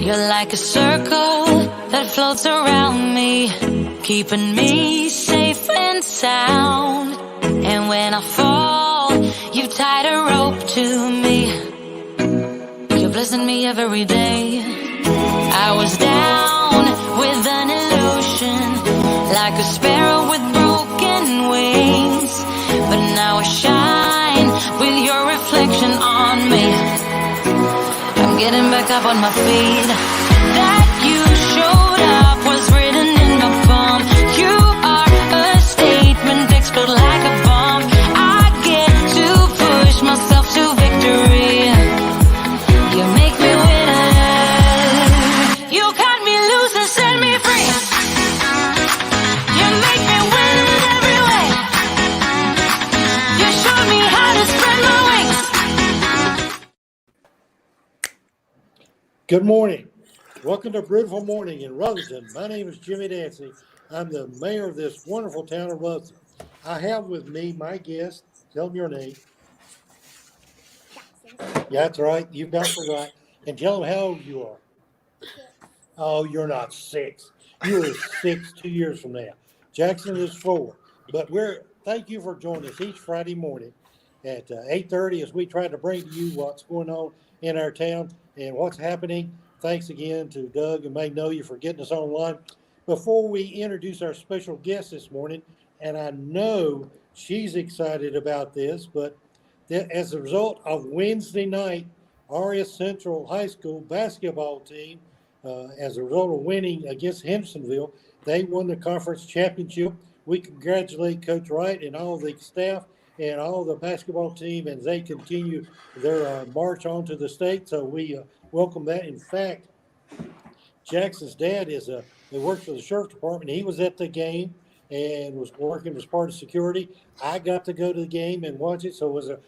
You're like a circle that floats around me, keeping me safe and sound. And when I fall, you tied a rope to me. You're blessing me every day. I was down with an illusion, like a sparrow with broken wings. But now I shine with your reflection on me. I'm getting back up on my feet. That you showed up was written in my palm. You are a statement, explode like a bomb. I get to push myself to victory. You make me winner. You cut me loose and set me free. You make me win in every way. You showed me how to spread my wings. Good morning. Welcome to Brewitful Morning in Rutherford. My name is Jimmy Dancy. I'm the mayor of this wonderful town of Rutherford. I have with me my guest. Tell them your name. Jackson. Yeah, that's right. You've not forgot. And tell them how old you are. 6. Oh, you're not 6. You are 6 2 years from now. Jackson is 4. But thank you for joining us each Friday morning at 8:30 as we try to bring to you what's going on in our town and what's happening. Thanks again to Doug and Magnolia for getting us online. Before we introduce our special guest this morning, and I know she's excited about this, but as a result of Wednesday night, RS Central High School basketball team, as a result of winning against Hendersonville, they won the conference championship. We congratulate Coach Wright and all the staff and all the basketball team as they continue their march on to the state. So we welcome that. In fact, Jackson's dad he works for the sheriff's department. He was at the game and was working as part of security. I got to go to the game and watch it. So it was a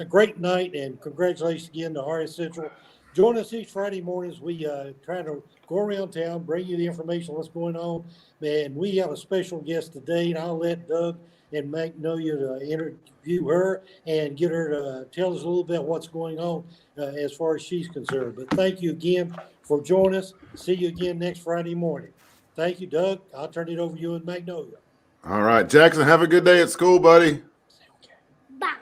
great night, and congratulations again to RS Central. Join us each Friday mornings. We try to go around town, bring you the information on what's going on. And we have a special guest today, and I'll let Doug and Magnolia to interview her and get her to tell us a little bit what's going on as far as she's concerned. But thank you again for joining us. See you again next Friday morning. Thank you, Doug. I'll turn it over to you and Magnolia. All right, Jackson, have a good day at school, buddy. Bye.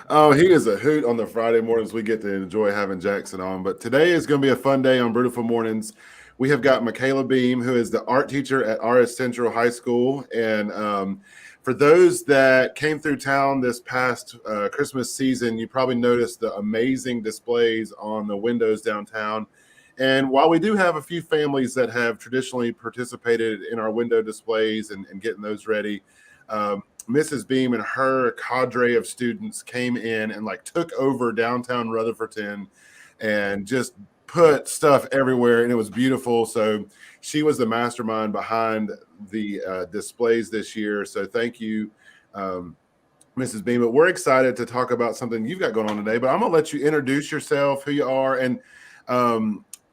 Oh, he is a hoot on the Friday mornings. We get to enjoy having Jackson on. But today is going to be a fun day on Brewitful Mornings. We have got Michaela Beam, who is the art teacher at RS Central High School. And for those that came through town this past Christmas season, you probably noticed the amazing displays on the windows downtown. And while we do have a few families that have traditionally participated in our window displays and getting those ready, Mrs. Beam and her cadre of students came in and took over downtown Rutherford and just put stuff everywhere, and it was beautiful. So she was the mastermind behind the displays this year. So thank you, Mrs. Beam. But we're excited to talk about something you've got going on today, but I'm going to let you introduce yourself, who you are. And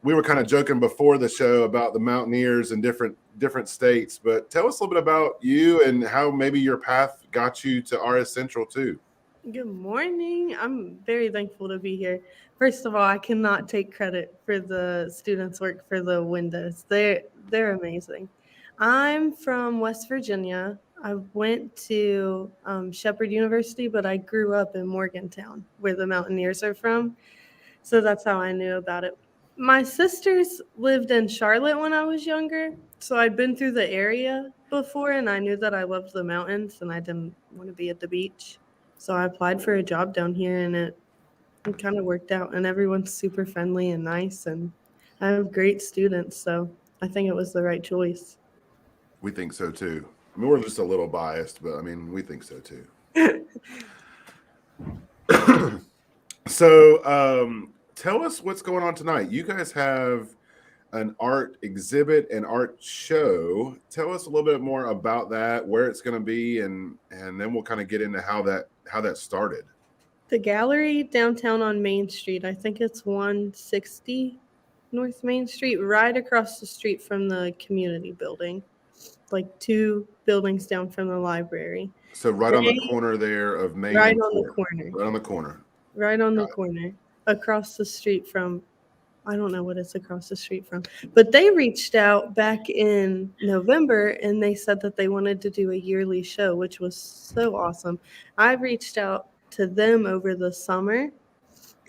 we were kind of joking before the show about the Mountaineers and different states, but tell us a little bit about you and how maybe your path got you to RS Central too. Good morning. I'm very thankful to be here. First of all, I cannot take credit for the students' work for the windows. They're amazing. I'm from West Virginia. I went to Shepherd University, but I grew up in Morgantown, where the Mountaineers are from. So that's how I knew about it. My sisters lived in Charlotte when I was younger, so I'd been through the area before, and I knew that I loved the mountains, and I didn't want to be at the beach. So I applied for a job down here, and it kind of worked out, and everyone's super friendly and nice, and I have great students, so I think it was the right choice. We think so, too. I mean, we're just a little biased, but, I mean, we think so, too. So, tell us what's going on tonight. You guys have an art exhibit and art show. Tell us a little bit more about that, where it's going to be, and then we'll kind of get into how that started. The gallery downtown on Main Street, I think it's 160 North Main Street, right across the street from the community building, 2 buildings down from the library. So right on the corner there of Main. Right on the corner. Right on the corner. Right on the corner. across the street from, I don't know what it's across the street from, but they reached out back in November and they said that they wanted to do a yearly show, which was so awesome. I reached out to them over the summer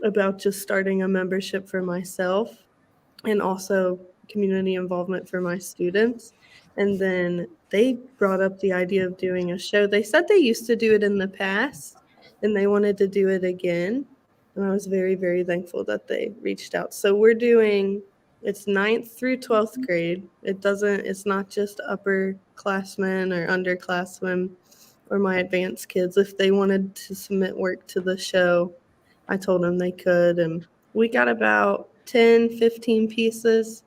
about just starting a membership for myself and also community involvement for my students. And then they brought up the idea of doing a show. They said they used to do it in the past and they wanted to do it again. And I was very, very thankful that they reached out. So we're doing, it's 9th through 12th grade. It's not just upperclassmen or underclassmen or my advanced kids. If they wanted to submit work to the show, I told them they could. And we got about 10, 15 pieces,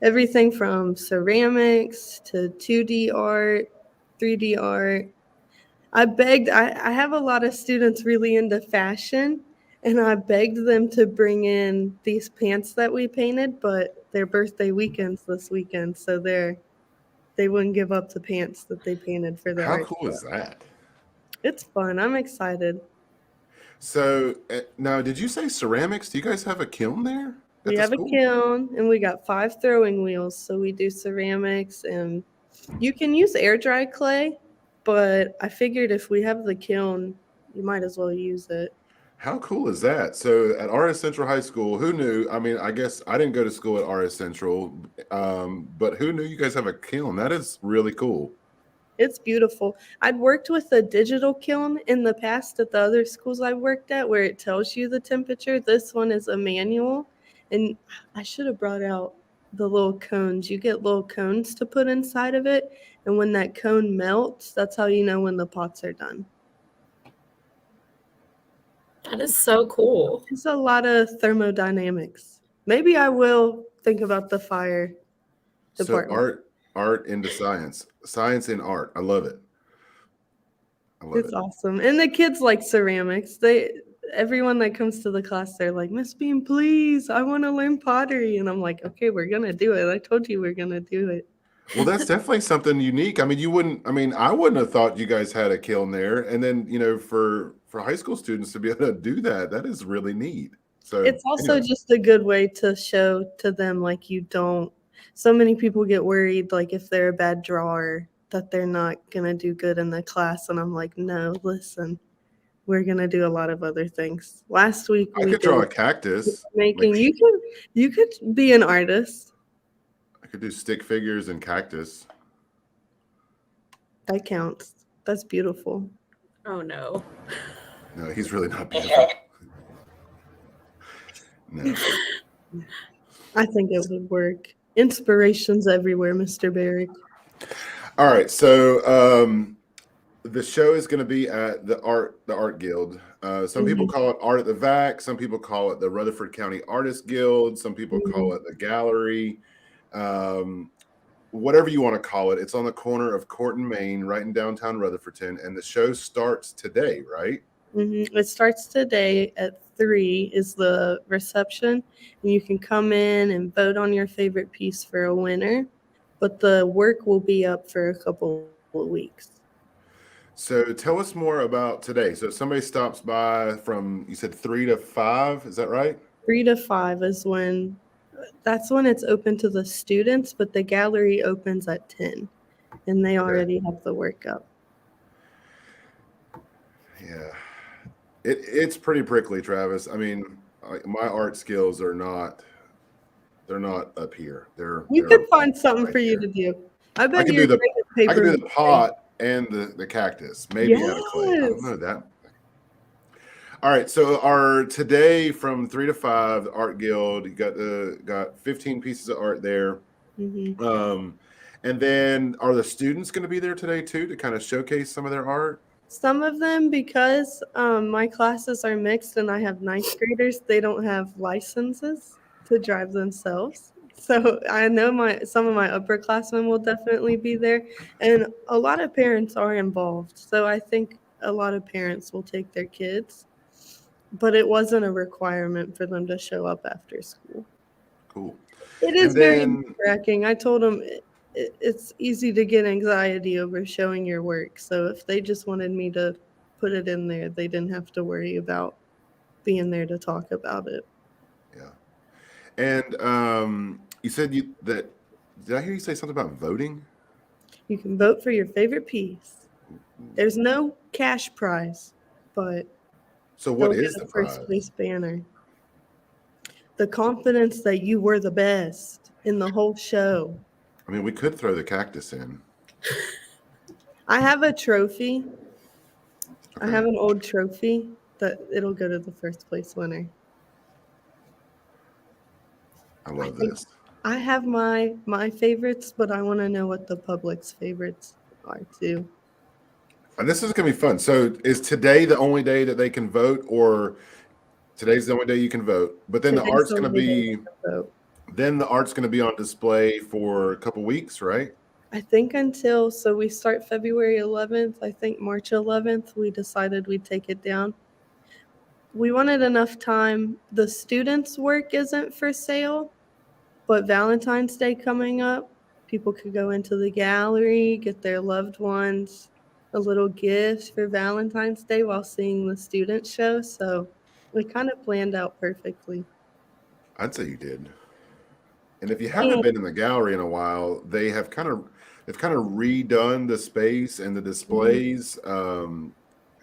everything from ceramics to 2D art, 3D art. I have a lot of students really into fashion, and I begged them to bring in these pants that we painted, but their birthday weekend's this weekend, so they wouldn't give up the pants that they painted for the How art. cool is that? It's fun. I'm excited. So now, did you say ceramics? Do you guys have a kiln there? We At the have a school? kiln, and we got 5 throwing wheels, so we do ceramics, and you can use air dry clay, but I figured if we have the kiln, you might as well use it. How cool is that? So at RS Central High School, who knew? I mean, I guess I didn't go to school at RS Central, but who knew you guys have a kiln? That is really cool. It's beautiful. I'd worked with a digital kiln in the past at the other schools I worked at where it tells you the temperature. This one is a manual, and I should have brought out the little cones. You get little cones to put inside of it, and when that cone melts, that's how you know when the pots are done. That is so cool. It's a lot of thermodynamics. Maybe I will think about the fire So department. art into science, science in art. I love it. I love It's it. awesome. And the kids like ceramics. Everyone that comes to the class, they're like, Miss Beam, please, I want to learn pottery. And I'm like, okay, we're gonna do it. I told you we're gonna do it. Well, that's definitely something unique. I mean, I wouldn't have thought you guys had a kiln there. And then, for high school students to be able to do that, that is really neat. So It's also anyway, just a good way to show to them like you don't. So many people get worried like if they're a bad drawer that they're not gonna do good in the class. And I'm like, no, listen, we're gonna do a lot of other things. Last week I we could draw a did cactus. making. Like, You could be an artist. I could do stick figures and cactus. That counts. That's beautiful. Oh no. No, he's really not beautiful. No. I think it would work. Inspirations everywhere, Mr. Barry. All right, so the show is going to be at the Art Guild. Some people call it Art at the VAC. Some people call it the Rutherford County Artists Guild. Some people call it the Gallery. Whatever you want to call it. It's on the corner of Court and Main, right in downtown Rutherfordton, and the show starts today, right? It starts today at 3 is the reception, and you can come in and vote on your favorite piece for a winner, but the work will be up for a couple of weeks. So tell us more about today. So if somebody stops by from, you said 3 to 5, is that right? 3 to 5 is that's when it's open to the students, but the gallery opens at 10, and they already have the work up. Yeah. It's pretty prickly, Travis. I mean, my art skills they're not up here. We they're could find something right for you there. to do. I bet can you're do great at I paper. can do the mache. pot and the cactus, maybe out of clay. I don't know that. All right, so our today from 3 to 5, the Art Guild, you got 15 pieces of art there. And then are the students going to be there today too to kind of showcase some of their art? Some of them, because my classes are mixed and I have ninth graders, they don't have licenses to drive themselves. So I know some of my upperclassmen will definitely be there, and a lot of parents are involved. So I think a lot of parents will take their kids, but it wasn't a requirement for them to show up after school. Cool. It is very nerve-wracking. I told them it's easy to get anxiety over showing your work. So if they just wanted me to put it in there, they didn't have to worry about being there to talk about it. Yeah. And you said that did I hear you say something about voting? You can vote for your favorite piece. There's no cash prize, but So what they'll get is a the first prize? place banner. The confidence that you were the best in the whole show. I mean, we could throw the cactus in. I have a trophy. I Okay. have an old trophy that it'll go to the first place winner. I I love think this. I have my favorites, but I want to know what the public's favorites are too. And this is gonna be fun. So is today the only day that they can vote, or today's the only day you can vote? But then the Today's art's the gonna only day be to vote. on display for a couple weeks, right? I think until so we start February 11th. I think March 11th we decided we'd take it down. We wanted enough time. The students' work isn't for sale, but Valentine's Day coming up, people could go into the gallery, get their loved ones a little gift for Valentine's Day while seeing the student show. So we kind of planned out perfectly. I'd say you did. And if you haven't And been in the gallery in a while, they've kind of redone the space and the displays.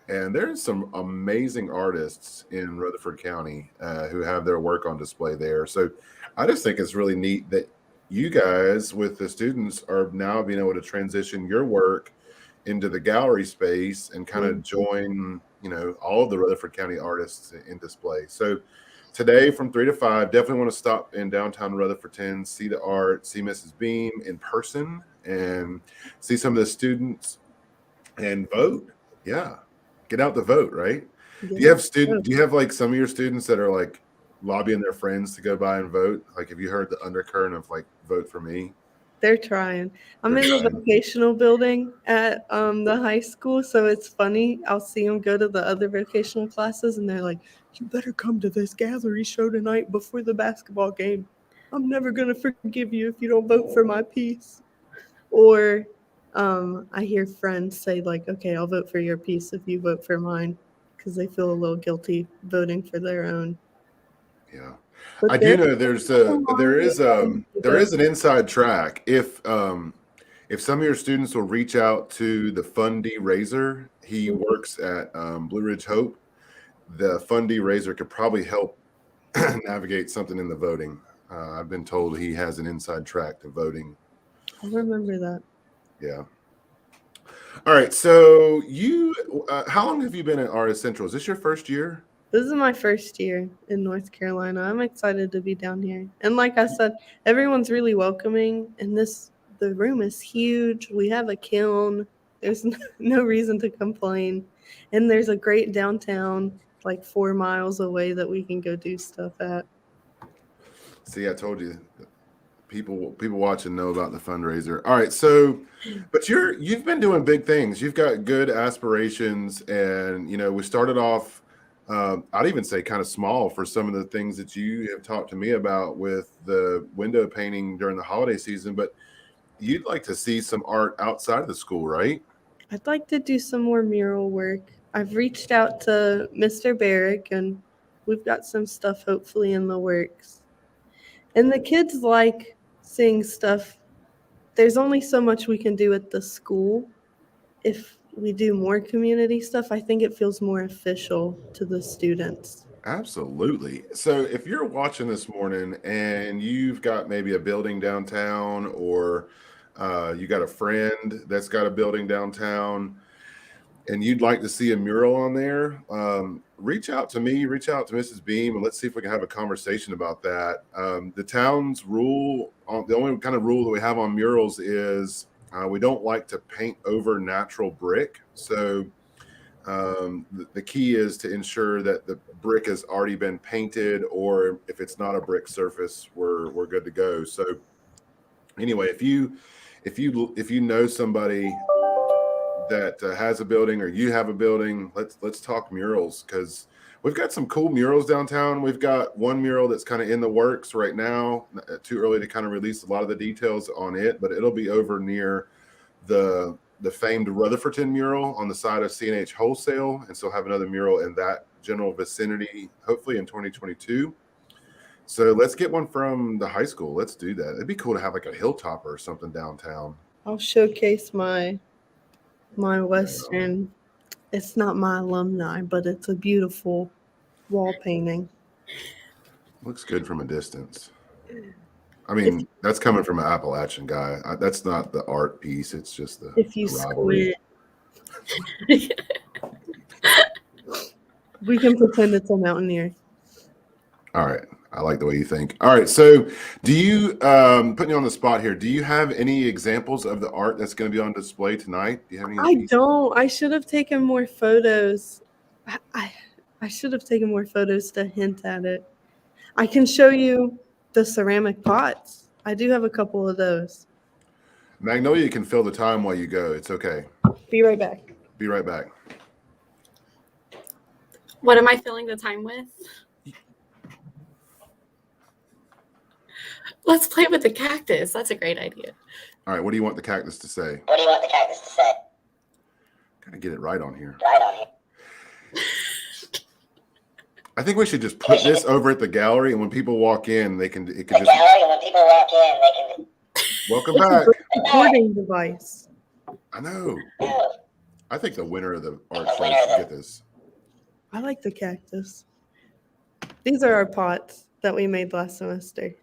And there's some amazing artists in Rutherford County who have their work on display there. So I just think it's really neat that you guys with the students are now being able to transition your work into the gallery space and kind of join, all of the Rutherford County artists in display. So today from 3 to 5, definitely want to stop in downtown Rutherford 10, see the art, see Mrs. Beam in person, and see some of the students and vote. Yeah. Get out the vote, right? yeah, Do you have like some of your students that are like lobbying their friends to go by and vote? Like, have you heard the undercurrent of like vote for me? they're trying. I'm They're in the trying. vocational building at the high school, so it's funny. I'll see them go to the other vocational classes, and they're like, "You better come to this gallery show tonight before the basketball game. I'm never gonna forgive you if you don't vote for my piece." Or I hear friends say like, "Okay, I'll vote for your piece if you vote for mine," because they feel a little guilty voting for their own. Yeah. I But do there's know a long way to there go. is an inside track. If some of your students will reach out to the Fundy Raiser, he works at Blue Ridge Hope. The Fundy Raiser could probably help navigate something in the voting. I've been told he has an inside track to voting. I'll remember that. Yeah. All right. So how long have you been at Artist Central? Is this your first year? This is my first year in North Carolina. I'm excited to be down here. And like I said, everyone's really welcoming, and the room is huge. We have a kiln. There's no reason to complain. And there's a great downtown like 4 miles away that we can go do stuff at. See, I told you, people watching know about the fundraiser. All right. So, but you've been doing big things. You've got good aspirations, and we started off. I'd even say kind of small for some of the things that you have talked to me about with the window painting during the holiday season. But you'd like to see some art outside of the school, right? I'd like to do some more mural work. I've reached out to Mr. Barrick, and we've got some stuff hopefully in the works. And the kids like seeing stuff. There's only so much we can do at the school. If we do more community stuff, I think it feels more official to the students. Absolutely. So if you're watching this morning and you've got maybe a building downtown, or you got a friend that's got a building downtown, and you'd like to see a mural on there, reach out to me, reach out to Mrs. Beam, and let's see if we can have a conversation about that. The town's rule, the only kind of rule that we have on murals is we don't like to paint over natural brick. So the key is to ensure that the brick has already been painted, or if it's not a brick surface, we're good to go. So anyway, if you know somebody that has a building, or you have a building, let's talk murals, because we've got some cool murals downtown. We've got one mural that's kind of in the works right now. Too early to kind of release a lot of the details on it, but it'll be over near the famed Rutherfordton mural on the side of C&H Wholesale, and so have another mural in that general vicinity, hopefully in 2022. So let's get one from the high school. Let's do that. It'd be cool to have like a hilltop or something downtown. I'll showcase my Western. It's not my alumni, but it's a beautiful wall painting. Looks good from a distance. I mean, that's coming from an Appalachian guy. That's not the art piece. It's just the If you rivalry. squint, we can pretend it's a mountaineer. All right. I like the way you think. All right. So do you, putting you on the spot here, do you have any examples of the art that's going to be on display tonight? Do you have any? I don't. I should have taken more photos. I should have taken more photos to hint at it. I can show you the ceramic pots. I do have a couple of those. Magnolia can fill the time while you go. It's okay. Be right back. Be right back. What am I filling the time with? Let's play with the cactus. That's a great idea. All right. What do you want the cactus to say? What do you want the cactus to say? Gotta get it right on here. Right on here. I think we should just put this over at the gallery, and when people walk in, it can The just gallery, and when people walk in, they can. welcome back. Recording device. I know. Oh, I think the winner of the art show should get this. I like the cactus. These are our pots that we made last semester.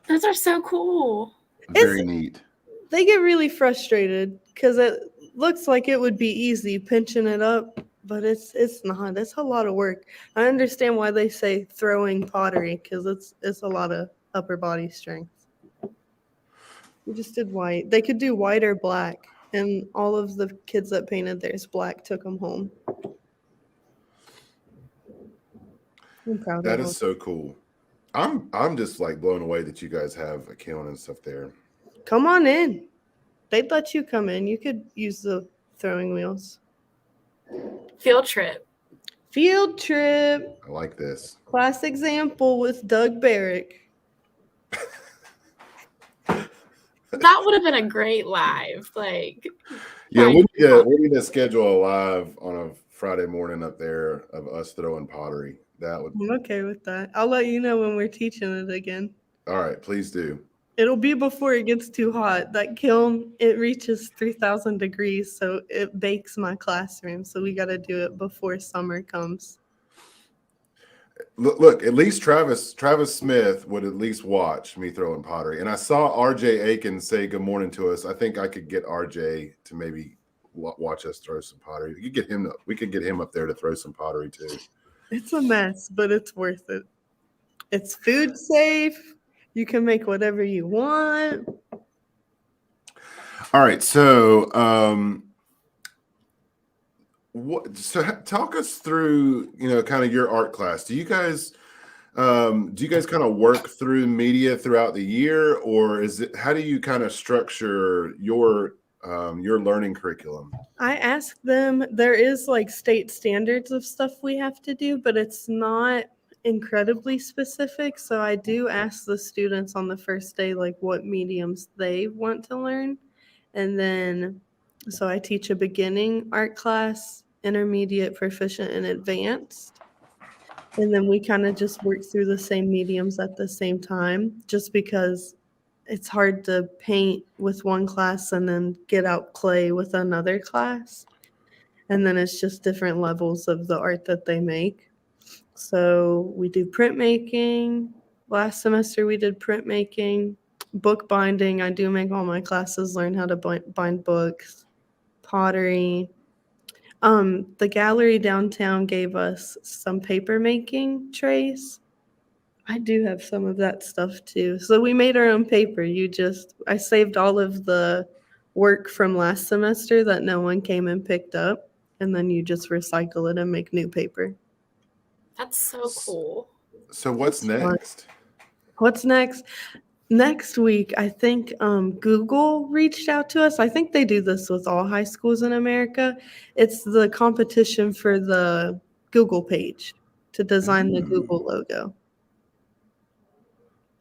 Those are so cool. Very neat. They get really frustrated because it looks like it would be easy pinching it up, but it's not. It's a lot of work. I understand why they say throwing pottery because it's a lot of upper body strength. We just did white. They could do white or black, and all of the kids that painted theirs black took them home. I'm proud That of is them. so cool. I'm just like blown away that you guys have a kiln and stuff there. Come on in. They'd let you come in. You could use the throwing wheels. Field trip. Field trip. I like this. Class example with Doug Barrick. That would have been a great live. Like, Yeah, Right. we need to schedule a live on a Friday morning up there of us throwing pottery. That would. I'm okay with that. I'll let you know when we're teaching it again. All right, please do. It'll be before it gets too hot. That kiln, it reaches 3,000 degrees, so it bakes my classroom. So we got to do it before summer comes. Look, at least Travis Smith would at least watch me throwing pottery. And I saw RJ Aiken say good morning to us. I think I could get RJ to maybe watch us throw some pottery. We could get him up there to throw some pottery too. It's a mess, but it's worth it. It's food safe. You can make whatever you want. All right, so talk us through, kind of your art class. Do you guys kind of work through media throughout the year, or how do you kind of structure your learning curriculum? I ask them, there is like state standards of stuff we have to do, but it's not incredibly specific. So I do ask the students on the first day, like what mediums they want to learn. And then, so I teach a beginning art class, intermediate, proficient, and advanced. And then we kind of just work through the same mediums at the same time, just because it's hard to paint with one class and then get out clay with another class. And then it's just different levels of the art that they make. So we do printmaking. Last semester we did printmaking, book binding. I do make all my classes learn how to bind books, pottery. The gallery downtown gave us some paper making trays. I do have some of that stuff too. So we made our own paper. I saved all of the work from last semester that no one came and picked up, and then you just recycle it and make new paper. that's so cool. So what's next? What's next? Next week, I think Google reached out to us. I think they do this with all high schools in America. It's the competition for the Google page to design the Google logo.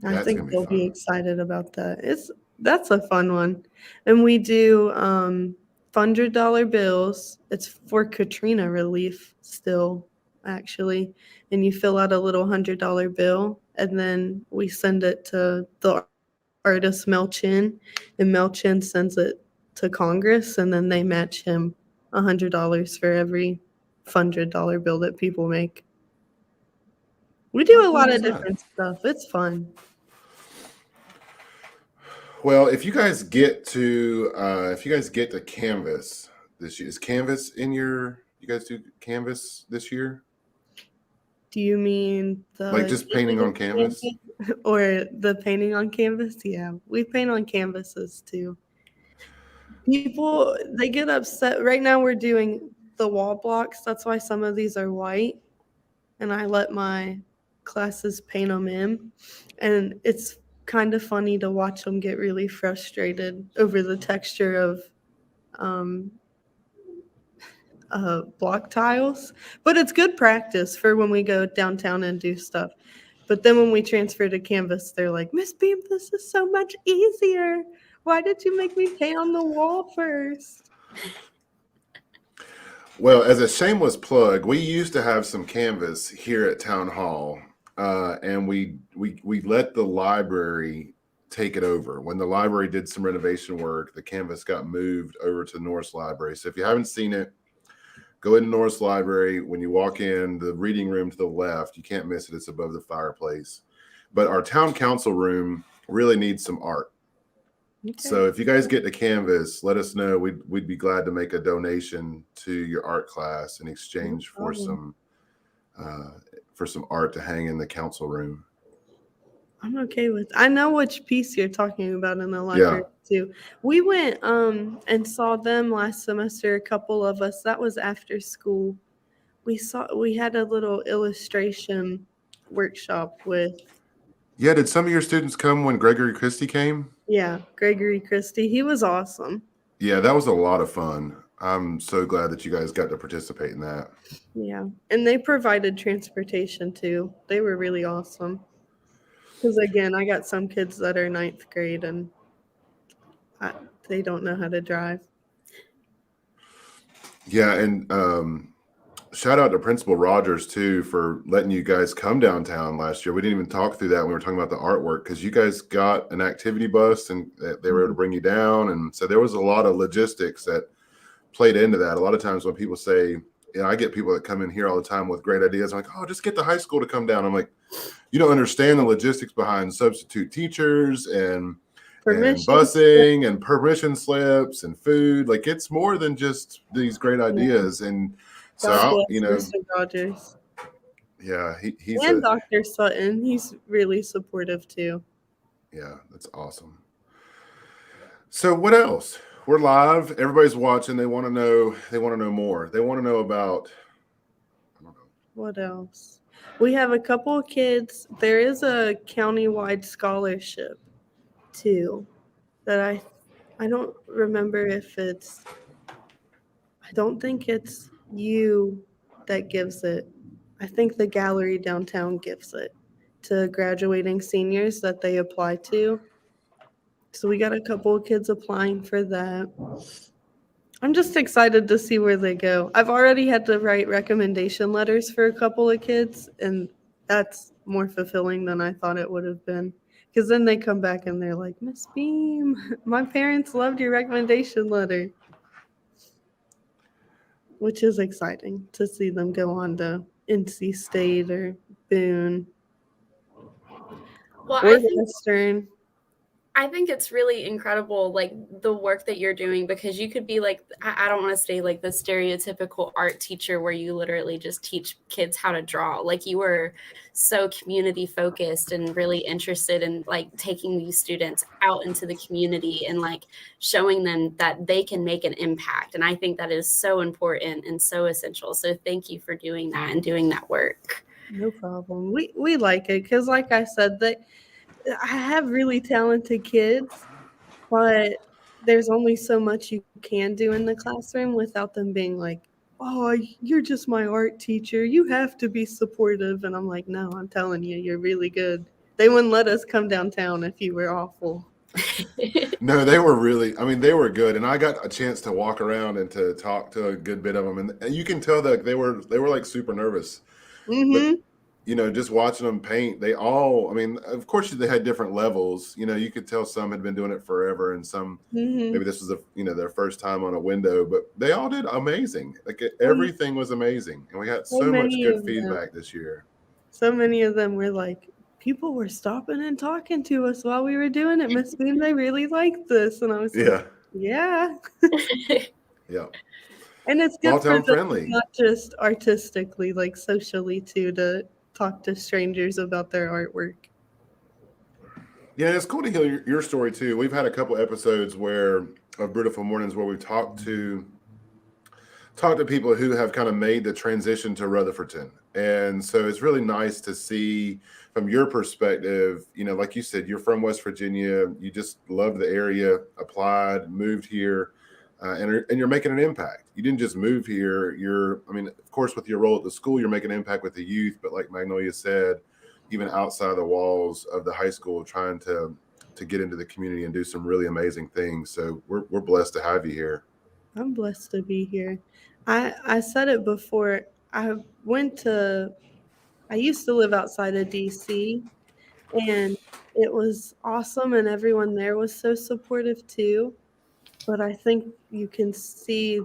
I That's think gonna be they'll be fun. excited about that. That's a fun one. And we do $100 bills. It's for Katrina relief still, actually. And you fill out a little $100 bill, and then we send it to the artist Mel Chin, and Mel Chin sends it to Congress, and then they match him $100 for every $100 bill that people make. We do How a lot cool of is that? different stuff. It's fun. Well, if you guys get to Canvas this year, is Canvas in your? You guys do Canvas this year? Do you mean the Like just painting on canvas? or the painting on canvas? Yeah, we paint on canvases too. People, they get upset. Right now we're doing the wall blocks. That's why some of these are white, and I let my classes paint them in. And it's kind of funny to watch them get really frustrated over the texture of um, block tiles. But it's good practice for when we go downtown and do stuff. But then when we transfer to Canvas, they're like, Miss Beam, this is so much easier. Why did you make me paint on the wall first? Well, as a shameless plug, we used to have some canvas here at Town Hall, and we let the library take it over. When the library did some renovation work, the canvas got moved over to Norris Library. So if you haven't seen it, go into Norris Library. When you walk in, the reading room to the left, you can't miss it. It's above the fireplace. But our town council room really needs some art. Okay. So if you guys get to Canvas, let us know. We'd be glad to make a donation to your art class in exchange for some art to hang in the council room. I'm okay with. I know which piece you're talking about in the library too. We went and saw them last semester. A couple of us. That was after school. We had a little illustration workshop with. Yeah, did some of your students come when Gregory Christie came? Yeah, Gregory Christie. He was awesome. Yeah, that was a lot of fun. I'm so glad that you guys got to participate in that. Yeah, and they provided transportation too. They were really awesome. Because again, I got some kids that are ninth grade and they don't know how to drive. Yeah, and shout out to Principal Rogers too for letting you guys come downtown last year. We didn't even talk through that when we were talking about the artwork because you guys got an activity bus and they were able to bring you down. And so there was a lot of logistics that played into that. A lot of times when people say, you know, I get people that come in here all the time with great ideas. I'm like, oh, just get the high school to come down. I'm like, you don't understand the logistics behind substitute teachers and busing and permission slips and food. Like it's more than just these great ideas. And so, you know, Mr. Rogers. Yeah, he's and Dr. Sutton. He's really supportive too. Yeah, that's awesome. So what else? We're live. Everybody's watching. They want to know. They want to know more. They want to know about. I don't know. What else? We have a couple of kids. There is a county-wide scholarship too that I don't remember if it's. I don't think it's you that gives it. I think the gallery downtown gives it to graduating seniors that they apply to. So we got a couple of kids applying for that. I'm just excited to see where they go. I've already had to write recommendation letters for a couple of kids, and that's more fulfilling than I thought it would have been. Because then they come back and they're like, Miss Beam, my parents loved your recommendation letter. Which is exciting to see them go on to NC State or Boone Well, or Western. I think it's really incredible, like the work that you're doing, because you could be like, I don't want to say like the stereotypical art teacher where you literally just teach kids how to draw. Like you were so community focused and really interested in like taking these students out into the community and like showing them that they can make an impact. And I think that is so important and so essential. So thank you for doing that and doing that work. No problem. We like it because, like I said, I have really talented kids, but there's only so much you can do in the classroom without them being like, oh, you're just my art teacher. You have to be supportive. And I'm like, no, I'm telling you, you're really good. They wouldn't let us come downtown if you were awful. No, they were really, I mean, they were good. And I got a chance to walk around and to talk to a good bit of them. And you can tell that they were like super nervous. But, Mm-hmm. just watching them paint, they all, I mean, of course they had different levels. You could tell some had been doing it forever and some, Mm-hmm. maybe this was their first time on a window, but they all did amazing. Like So, everything was amazing. And we had so so much many good of them. feedback this year. So many of them were like, people were stopping and talking to us while we were doing it. Miss Beam, they really liked this. And I was like, Yeah. yeah. Yeah. And it's Small good for town them, friendly. not just artistically, like socially too, to talk to strangers about their artwork. Yeah, it's cool to hear your story too. We've had a couple episodes of Brewitful Mornings where we've talked to people who have kind of made the transition to Rutherfordton. And so it's really nice to see from your perspective, like you said, you're from West Virginia, you just love the area, applied, moved here, and you're making an impact. You didn't just move here. Of course, with your role at the school, you're making an impact with the youth, but like Magnolia said, even outside the walls of the high school, trying to get into the community and do some really amazing things. So we're blessed to have you here. I'm blessed to be here. I said it before. I used to live outside of DC, and it was awesome, and everyone there was so supportive too. But I think you can see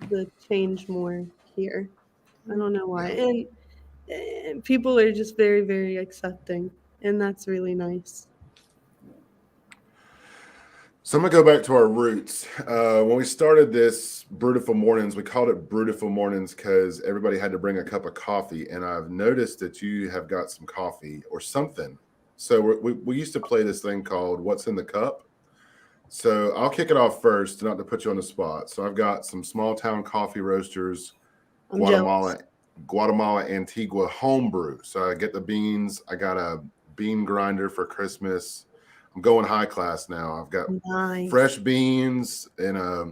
the change more here. I don't know why. Yeah. And people are just very, very accepting, and that's really nice. So I'm gonna go back to our roots. When we started this Brewitful Mornings, we called it Brewitful Mornings because everybody had to bring a cup of coffee, and I've noticed that you have got some coffee or something. So we used to play this thing called "What's in the Cup." So I'll kick it off first, not to put you on the spot. So I've got some small town coffee roasters, I'm jealous. Guatemala Antigua homebrew. So I get the beans. I got a bean grinder for Christmas. I'm going high class now. I've got Nice. fresh beans and I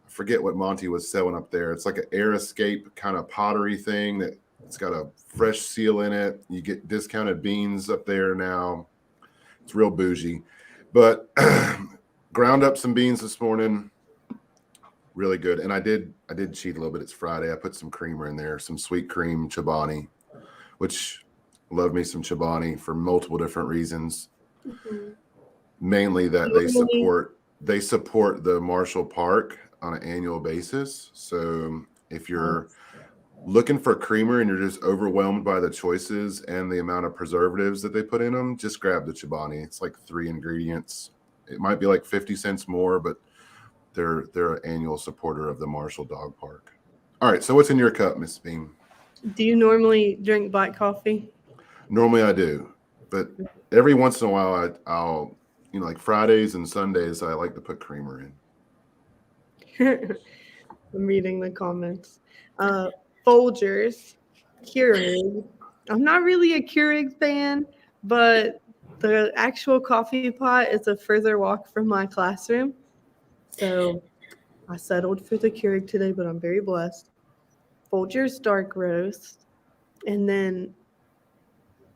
forget what Monty was selling up there. It's like an air escape kind of pottery thing that it's got a fresh seal in it. You get discounted beans up there now. It's real bougie, but ground up some beans this morning. Really good. And I did cheat a little bit. It's Friday. I put some creamer in there, some sweet cream Chobani, which love me some Chobani for multiple different reasons. Mm-hmm. Mainly that they support the Marshall Park on an annual basis. So if you're looking for creamer and you're just overwhelmed by the choices and the amount of preservatives that they put in them, just grab the Chobani. It's like 3 ingredients. It might be like 50 cents more, but they're an annual supporter of the Marshall Dog Park. All right, so what's in your cup, Miss Beam? Do you normally drink black coffee? Normally I do, but every once in a while I'll like Fridays and Sundays, I like to put creamer in. I'm reading the comments. Folgers, Keurig. I'm not really a Keurig fan, but the actual coffee pot is a further walk from my classroom. So I settled for the Keurig today, but I'm very blessed. Folgers dark roast. And then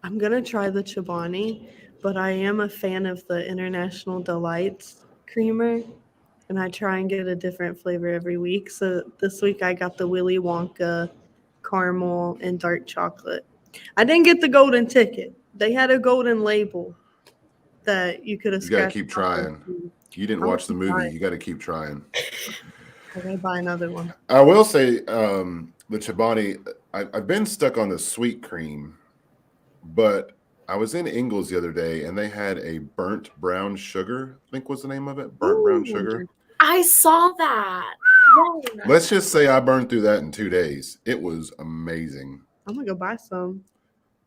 I'm going to try the Chobani, but I am a fan of the International Delights creamer, and I try and get a different flavor every week. So this week I got the Willy Wonka caramel and dark chocolate. I didn't get the golden ticket. They had a golden label that you could have You got to scratched keep off trying. You didn't watch the movie. You got to keep trying. I gotta buy another one. I will say the Chobani, I've been stuck on the sweet cream, but I was in Ingles the other day and they had a burnt brown sugar, I think was the name of it. Burnt brown sugar. I saw that. Yeah. Let's just say I burned through that in 2 days. It was amazing. I'm gonna go buy some.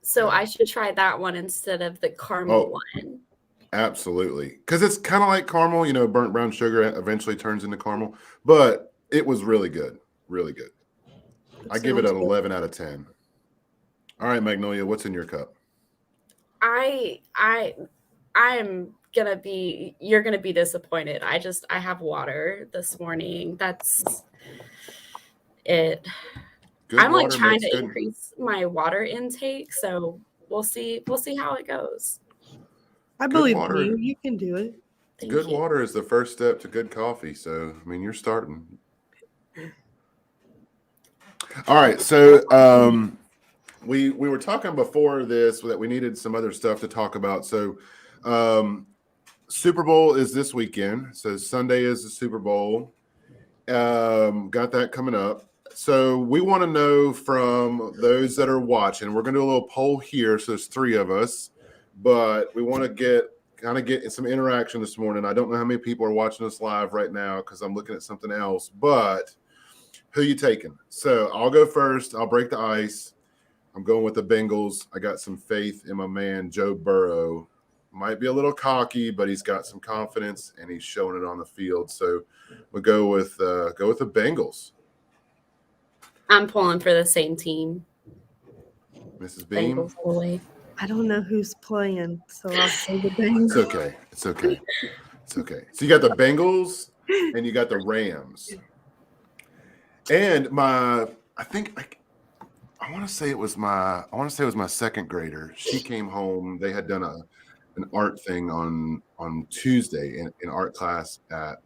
So I should try that one instead of the caramel one. Absolutely. Because it's kind of like caramel, burnt brown sugar eventually turns into caramel, but it was really good. Really good. I give it an 11 out of 10. All right, Magnolia, what's in your cup? You're gonna be disappointed. I have water this morning. That's it. Good I'm like water trying makes to good. increase my water intake, so we'll see how it goes. I believe in you. You can do it. Thank Good you. water is the first step to good coffee. So, I mean, you're starting. All right. So, we were talking before this that we needed some other stuff to talk about. So, Super Bowl is this weekend. So Sunday is the Super Bowl. Got that coming up. So we want to know from those that are watching. We're going to do a little poll here. So there's 3 of us, but we want to get some interaction this morning. I don't know how many people are watching us live right now because I'm looking at something else. But who you taking? So I'll go first. I'll break the ice. I'm going with the Bengals. I got some faith in my man Joe Burrow. Might be a little cocky, but he's got some confidence and he's showing it on the field. So we'll go with the Bengals. I'm pulling for the same team. Mrs. Beam. Bengals all the way. I don't know who's playing, so I'll say the Bengals. It's okay. It's okay. It's okay. So you got the Bengals and you got the Rams. And I want to say it was my second grader. She came home. They had done an art thing on Tuesday in art class at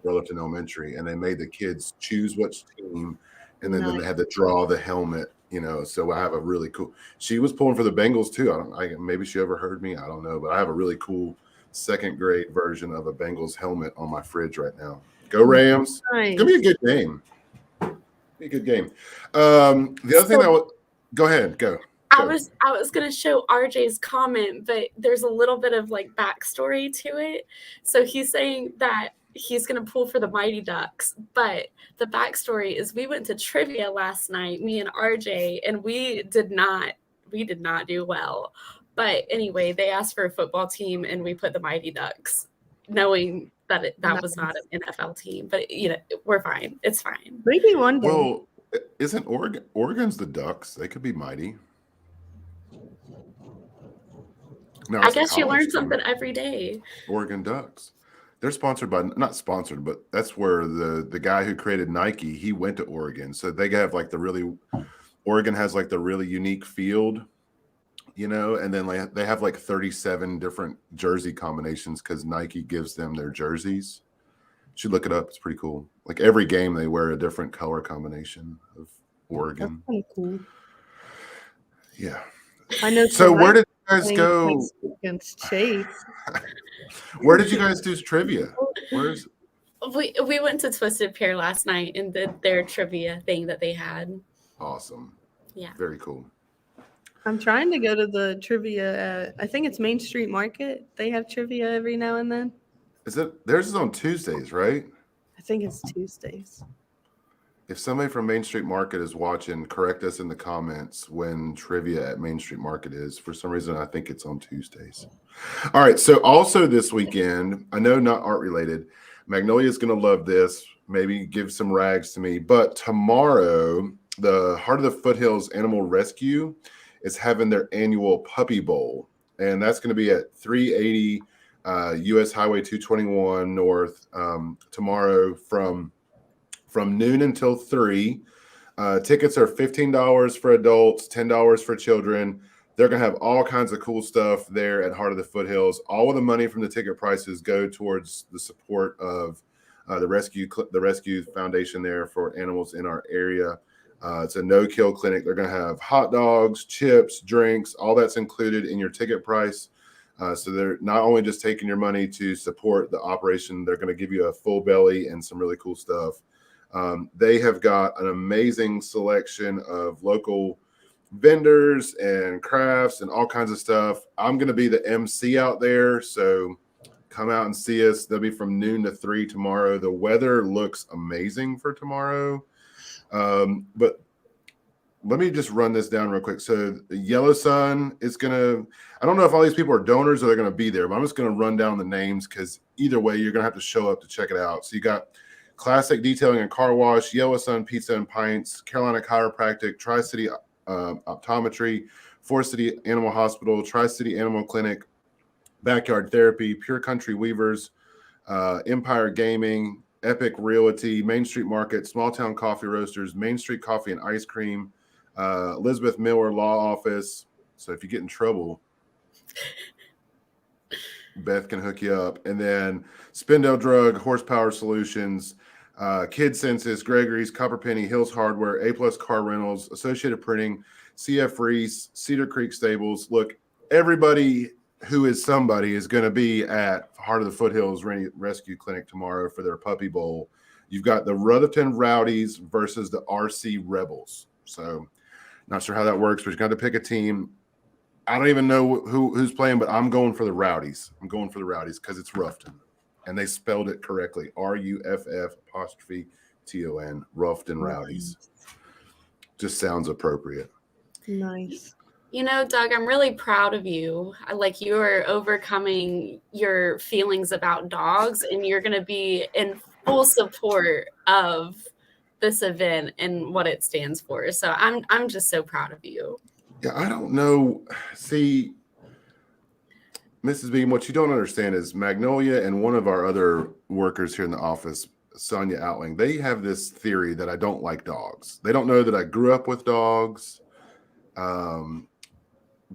Burlington Elementary, and they made the kids choose which team, and then they had to draw the helmet. So I have a really cool. She was pulling for the Bengals too. Maybe she overheard me. I don't know, but I have a really cool second grade version of a Bengals helmet on my fridge right now. Go Rams! Nice. It's gonna be a good game. Be a good game. The other thing go ahead. Go. I was gonna show RJ's comment, but there's a little bit of like backstory to it. So he's saying that he's gonna pull for the Mighty Ducks, but the backstory is we went to trivia last night, me and RJ, and we did not do well. But anyway, they asked for a football team, and we put the Mighty Ducks, knowing that that was not an NFL team. But we're fine. It's fine. Maybe one day. Well, isn't Oregon's the Ducks? They could be mighty. No, I guess you learn something every day. Oregon Ducks. They're sponsored by, not sponsored, but that's where the guy who created Nike, he went to Oregon. So they have Oregon has like the really unique field, and then they have like 37 different jersey combinations because Nike gives them their jerseys. You should look it up. It's pretty cool. Like every game they wear a different color combination of Oregon. That's kind of cool. Yeah. I know. So where did you guys go against Chase? Where did you guys do trivia? We went to Twisted Pair last night and did their trivia thing that they had. Awesome. Yeah. Very cool. I'm trying to go to the trivia at, I think it's Main Street Market. They have trivia every now and then. Theirs is on Tuesdays, right? I think it's Tuesdays. If somebody from Main Street Market is watching, correct us in the comments when trivia at Main Street Market is. For some reason, I think it's on Tuesdays. All right. So also this weekend, I know not art related, Magnolia's going to love this. Maybe give some rags to me. But tomorrow, the Heart of the Foothills Animal Rescue is having their annual Puppy Bowl. And that's going to be at 380 US Highway 221 North tomorrow from noon until 3. Tickets are $15 for adults, $10 for children. They're going to have all kinds of cool stuff there at Heart of the Foothills. All of the money from the ticket prices go towards the support of the rescue foundation there for animals in our area. It's a no-kill clinic. They're going to have hot dogs, chips, drinks, all that's included in your ticket price. So they're not only just taking your money to support the operation, they're going to give you a full belly and some really cool stuff. They have got an amazing selection of local vendors and crafts and all kinds of stuff. I'm going to be the MC out there, so come out and see us. They'll be from noon to 3 tomorrow. The weather looks amazing for tomorrow. But let me just run this down real quick. So the Yellow Sun is going to, I don't know if all these people are donors or they're going to be there, but I'm just going to run down the names because either way, you're going to have to show up to check it out. So you got Classic Detailing and Car Wash, Yellow Sun Pizza and Pints, Carolina Chiropractic, Tri-City Optometry, Forest City Animal Hospital, Tri-City Animal Clinic, Backyard Therapy, Pure Country Weavers, Empire Gaming, Epic Realty, Main Street Market, Small Town Coffee Roasters, Main Street Coffee and Ice Cream, Elizabeth Miller Law Office. So if you get in trouble, Beth can hook you up. And then Spindale Drug, Horsepower Solutions, Kid Census, Gregory's, Copper Penny, Hills Hardware, A Plus Car Rentals, Associated Printing, CF Reese, Cedar Creek Stables. Look, everybody who is somebody is going to be at Heart of the Foothills Rescue Clinic tomorrow for their Puppy Bowl. You've got the Rutherford Rowdies versus the RC Rebels. So not sure how that works, but you got to pick a team. I don't even know who's playing, but I'm going for the Rowdies. I'm going for the Rowdies because it's Ruffton. And they spelled it correctly. RUFF''TON, Ruffton Rowdies. Just sounds appropriate. Nice. You know, Doug, I'm really proud of you. Like, you are overcoming your feelings about dogs, and you're going to be in full support of this event and what it stands for. So I'm just so proud of you. Yeah, I don't know. See, Mrs. Beam, what you don't understand is Magnolia and one of our other workers here in the office, Sonia Outling, they have this theory that I don't like dogs. They don't know that I grew up with dogs.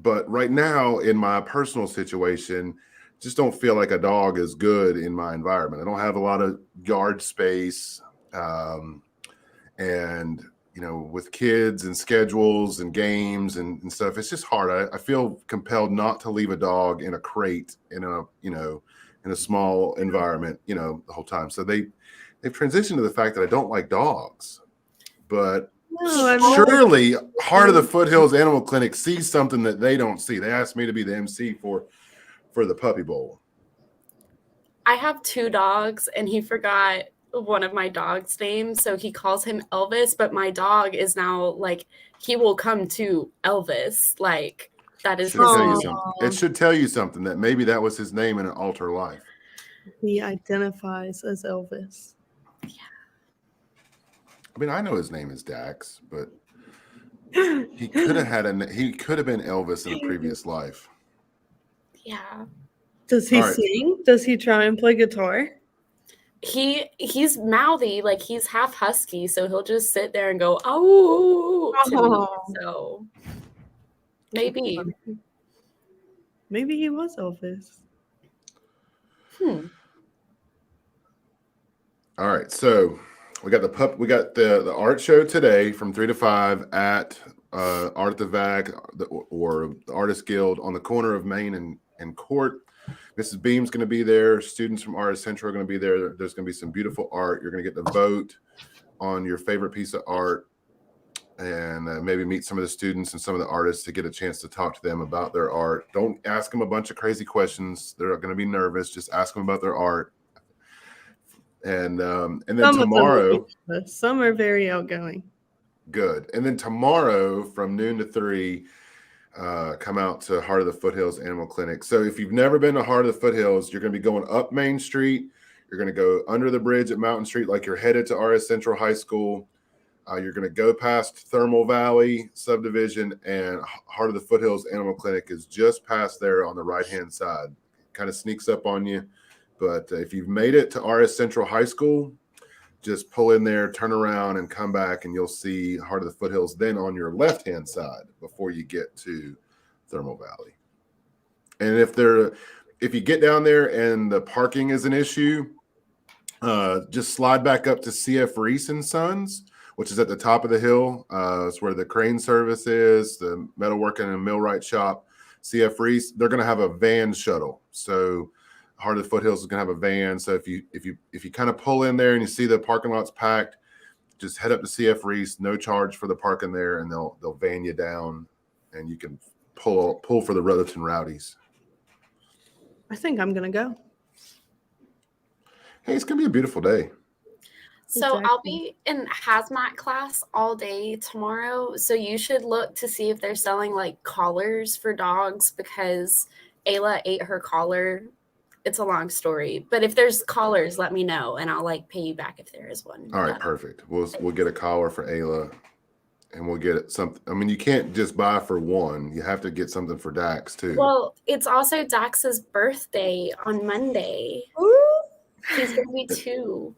But right now, in my personal situation, just don't feel like a dog is good in my environment. I don't have a lot of yard space. And, you know, with kids and schedules and games and stuff, it's just hard. I feel compelled not to leave a dog in a crate in a small environment, you know, the whole time. So they've transitioned to the fact that I don't like dogs. But surely Heart of the Foothills Animal Clinic sees something that they don't see. They asked me to be the MC for the Puppy Bowl. I have 2 dogs, and he forgot one of my dog's names, so he calls him Elvis, but my dog is now like, he will come to Elvis. Like, that is It should tell you something that maybe that was his name in an alter life. He identifies as Elvis. I mean, I know his name is Dax, but he could have been Elvis in a previous life. Yeah. Does he sing? Does he try and play guitar? He's mouthy, like he's half husky, so he'll just sit there and go, oh, to me. So maybe he was Elvis. All right, so we got the art show today from 3 to 5 at Art at the VAC or the Artist Guild on the corner of Main and Court. Mrs. Beam's going to be there. Students from Artist Central are going to be there. There's going to be some beautiful art. You're going to get to vote on your favorite piece of art and maybe meet some of the students and some of the artists to get a chance to talk to them about their art. Don't ask them a bunch of crazy questions. They're going to be nervous. Just ask them about their art. And then tomorrow, some are very outgoing. Good. And then tomorrow from noon to 3, come out to Heart of the Foothills Animal Clinic. So if you've never been to Heart of the Foothills, you're going to be going up Main Street. You're going to go under the bridge at Mountain Street like you're headed to RS Central High School. You're going to go past Thermal Valley subdivision, and Heart of the Foothills Animal Clinic is just past there on the right-hand side. Kind of sneaks up on you. But if you've made it to RS Central High School, just pull in there, turn around, and come back, and you'll see Heart of the Foothills then on your left-hand side before you get to Thermal Valley. And if you get down there and the parking is an issue, just slide back up to CF Reese and Sons, which is at the top of the hill. It's where the crane service is, the metalworking and millwright shop. CF Reese, they're going to have a van shuttle. So Heart of the Foothills is going to have a van. So if you kind of pull in there and you see the parking lot's packed, just head up to CF Reese, no charge for the parking there, and they'll van you down, and you can pull for the Rutherford Rowdies. I think I'm going to go. Hey, it's going to be a beautiful day. So I'll be in hazmat class all day tomorrow. So you should look to see if they're selling like collars for dogs, because Ayla ate her collar. It's a long story, but if there's collars, let me know, and I'll like pay you back if there is one. All right, perfect. We'll get a collar for Ayla, and we'll get something. I mean, you can't just buy for one. You have to get something for Dax too. Well, it's also Dax's birthday on Monday. Ooh. He's gonna be 2.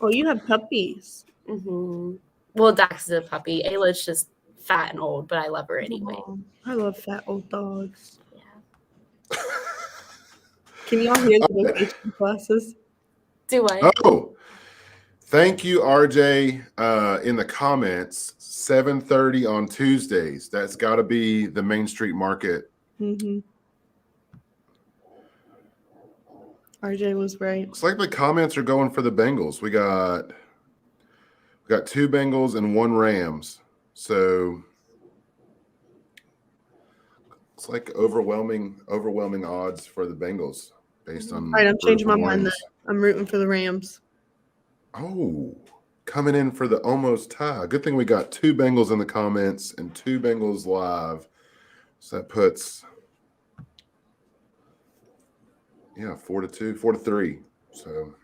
Oh, you have puppies. Mm-hmm. Well, Dax is a puppy. Ayla's just fat and old, but I love her anyway. Oh, I love fat old dogs. Yeah. Can y'all hear the vocation classes? Do what? Oh, thank you, RJ. In the comments, 7:30 on Tuesdays. That's got to be the Main Street Market. Mm-hmm. RJ was right. Looks like the comments are going for the Bengals. We got 2 Bengals and 1 Rams. So it's like overwhelming odds for the Bengals based on. All right, I'm changing my mind. mornings. Then I'm rooting for the Rams. Oh, coming in for the almost tie. Good thing we got 2 Bengals in the comments and 2 Bengals live. So that puts 4-2, 4-3. So,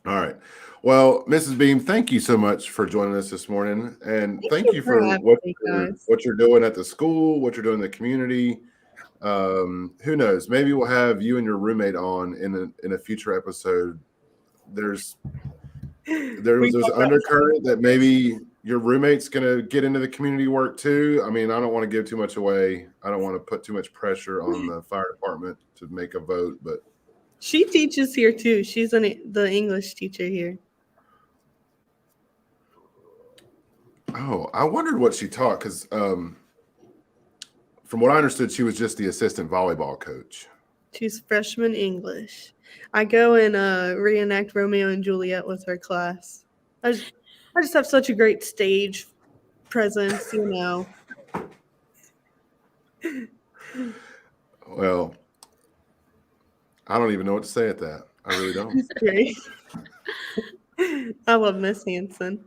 all right. Well, Mrs. Beam, thank you so much for joining us this morning, and thank you for what you're doing at the school, what you're doing in the community. Who knows? Maybe we'll have you and your roommate on in a future episode. There's undercurrent that maybe your roommate's going to get into the community work too. I mean, I don't want to give too much away. I don't want to put too much pressure on the fire department to make a vote, but she teaches here too. She's the English teacher here. Oh, I wondered what she taught because from what I understood, she was just the assistant volleyball coach. She's freshman English. I go and reenact Romeo and Juliet with her class. I just have such a great stage presence, you know. Well, I don't even know what to say at that. I really don't. Great. I love Miss Hanson.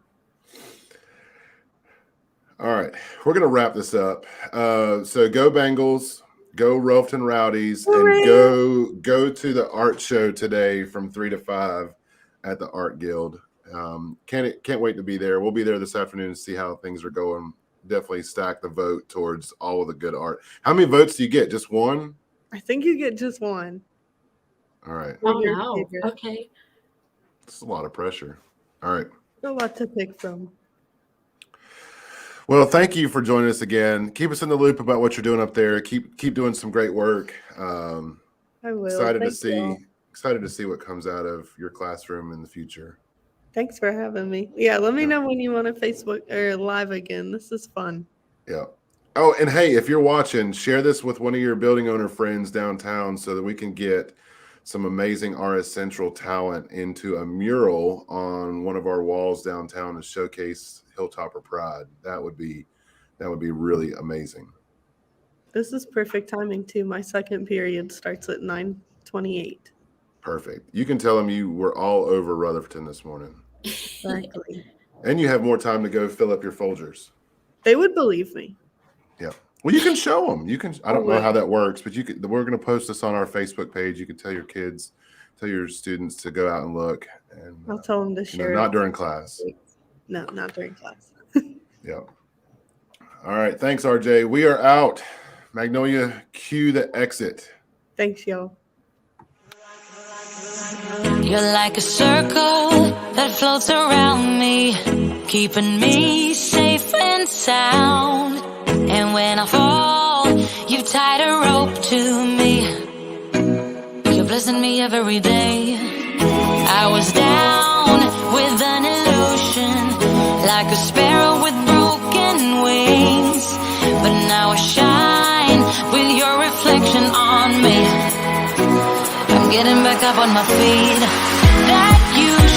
All right, we're going to wrap this up. So go Bengals, go Rolfton Rowdies, and go to the art show today from 3 to 5 at the Art Guild. Can't wait to be there. We'll be there this afternoon to see how things are going. Definitely stack the vote towards all of the good art. How many votes do you get? Just one? I think you get just one. All right. Oh, no. Okay. It's a lot of pressure. All right. A lot to pick from. Well, thank you for joining us again. Keep us in the loop about what you're doing up there. Keep doing some great work. I will. Excited to see what comes out of your classroom in the future. Thanks for having me. Yeah, let me know when you want to Facebook or live again. This is fun. Yeah. Oh, and hey, if you're watching, share this with one of your building owner friends downtown so that we can get some amazing RS Central talent into a mural on one of our walls downtown to showcase Hilltopper pride. That would be really amazing. This is perfect timing too. My second period starts at 9:28. Perfect. You can tell them you were all over Rutherford this morning. Exactly. And you have more time to go fill up your Folgers. They would believe me. Yeah. Well, you can show them. You can. I don't know how that works, but you could. We're going to post this on our Facebook page. You can tell your kids, tell your students to go out and look. And I'll tell them to share. Not during class. No, not during class. Yeah. All right. Thanks, RJ. We are out. Magnolia, cue the exit. Thanks, y'all. You're like a circle that floats around me, keeping me safe and sound. And when I fall, you tied a rope to me. You're blessing me every day. I was down with an illusion, like a sparrow with broken wings. But now I shine with your reflection on me. I'm getting back up on my feet. That you